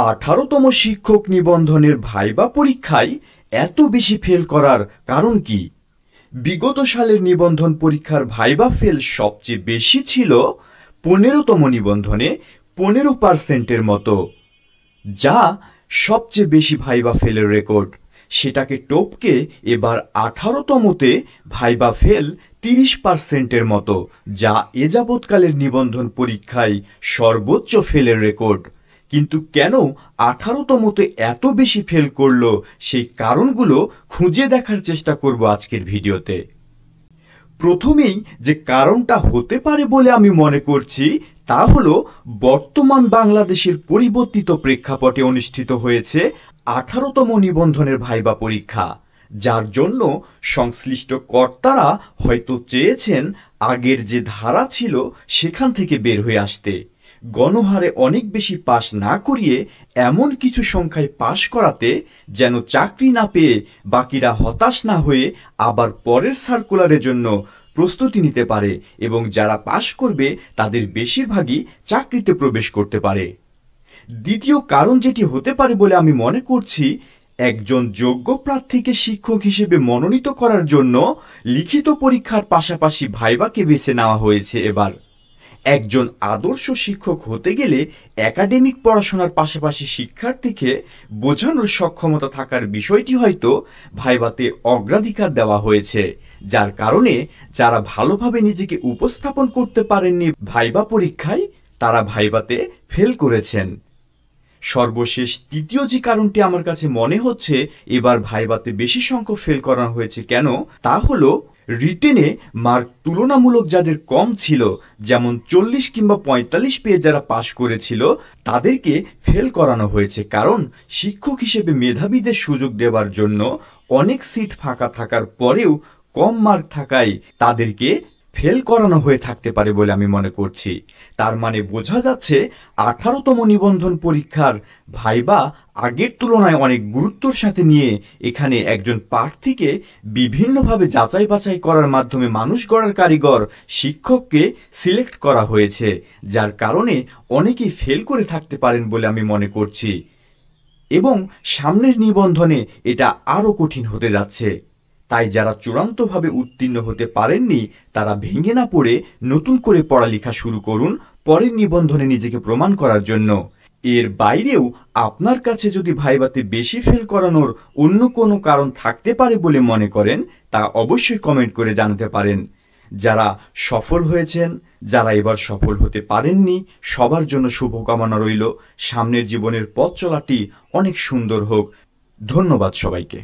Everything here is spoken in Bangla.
18তম শিক্ষক নিবন্ধনের ভাইবা পরীক্ষায় এত বেশি ফেল করার কারণ কি? বিগত সালের নিবন্ধন পরীক্ষার ভাইবা ফেল সবচেয়ে বেশি ছিল 15তম নিবন্ধনে 15%-এর মতো, যা সবচেয়ে বেশি ভাইবা ফেলের রেকর্ড। সেটাকে টপকে এবার 18তমতে ভাইবা ফেল 30%-এর মতো, যা এ যাবৎকালের নিবন্ধন পরীক্ষায় সর্বোচ্চ ফেলের রেকর্ড। কিন্তু কেন 18তমতে এত বেশি ফেল করলো, সেই কারণগুলো খুঁজে দেখার চেষ্টা করব আজকের ভিডিওতে। প্রথমেই যে কারণটা হতে পারে বলে আমি মনে করছি তা হলো বর্তমান বাংলাদেশের পরিবর্তিত প্রেক্ষাপটে অনুষ্ঠিত হয়েছে 18তম নিবন্ধনের ভাইবা পরীক্ষা, যার জন্য সংশ্লিষ্ট কর্তারা হয়তো চেয়েছেন আগের যে ধারা ছিল সেখান থেকে বের হয়ে আসতে, গণহারে অনেক বেশি পাশ না করিয়ে এমন কিছু সংখ্যায় পাশ করাতে যেন চাকরি না পেয়ে বাকিরা হতাশ না হয়ে আবার পরের সার্কুলারের জন্য প্রস্তুতি নিতে পারে এবং যারা পাশ করবে তাদের বেশিরভাগই চাকরিতে প্রবেশ করতে পারে। দ্বিতীয় কারণ যেটি হতে পারে বলে আমি মনে করছি, একজন যোগ্য প্রার্থীকে শিক্ষক হিসেবে মনোনীত করার জন্য লিখিত পরীক্ষার পাশাপাশি ভাইবাকে বেছে নেওয়া হয়েছে। এবার একজন আদর্শ শিক্ষক হতে গেলে একাডেমিক পড়াশোনার পাশাপাশি শিক্ষার্থীকে বোঝানোর সক্ষমতা থাকার বিষয়টি হয়তো ভাইবাতে অগ্রাধিকার দেওয়া হয়েছে, যার কারণে যারা ভালোভাবে নিজেকে উপস্থাপন করতে পারেননি ভাইবা পরীক্ষায়, তারা ভাইবাতে ফেল করেছেন। সর্বশেষ তৃতীয় যে কারণটি আমার কাছে মনে হচ্ছে এবার ভাইবাতে বেশি সংখ্যক ফেল করানো হয়েছে কেন, তা হলো রিটেনে মার্ক তুলনামূলক যাদের কম ছিল, যেমন 40 কিংবা 45 পেয়ে যারা পাশ করেছিল, তাদেরকে ফেল করানো হয়েছে। কারণ শিক্ষক হিসেবে মেধাবীদের সুযোগ দেওয়ার জন্য অনেক সিট ফাঁকা থাকার পরেও কম মার্ক থাকায় তাদেরকে ফেল করানো হয়ে থাকতে পারে বলে আমি মনে করছি। তার মানে বোঝা যাচ্ছে 18তম নিবন্ধন পরীক্ষার ভাইবা আগের তুলনায় অনেক গুরুত্বর সাথে নিয়ে এখানে একজন প্রার্থীকে বিভিন্নভাবে যাচাই বাছাই করার মাধ্যমে মানুষ গড়ার কারিগর শিক্ষককে সিলেক্ট করা হয়েছে, যার কারণে অনেকেই ফেল করে থাকতে পারেন বলে আমি মনে করছি এবং সামনের নিবন্ধনে এটা আরও কঠিন হতে যাচ্ছে। তাই যারা চূড়ান্তভাবে উত্তীর্ণ হতে পারেননি তারা ভেঙে না পড়ে নতুন করে পড়ালেখা শুরু করুন পরের নিবন্ধনে নিজেকে প্রমাণ করার জন্য। এর বাইরেও আপনার কাছে যদি ভাইবাতে বেশি ফেল করানোর অন্য কোনো কারণ থাকতে পারে বলে মনে করেন তা অবশ্যই কমেন্ট করে জানাতে পারেন। যারা সফল হয়েছেন, যারা এবার সফল হতে পারেননি, সবার জন্য শুভকামনা রইল। সামনের জীবনের পথ চলাটি অনেক সুন্দর হোক। ধন্যবাদ সবাইকে।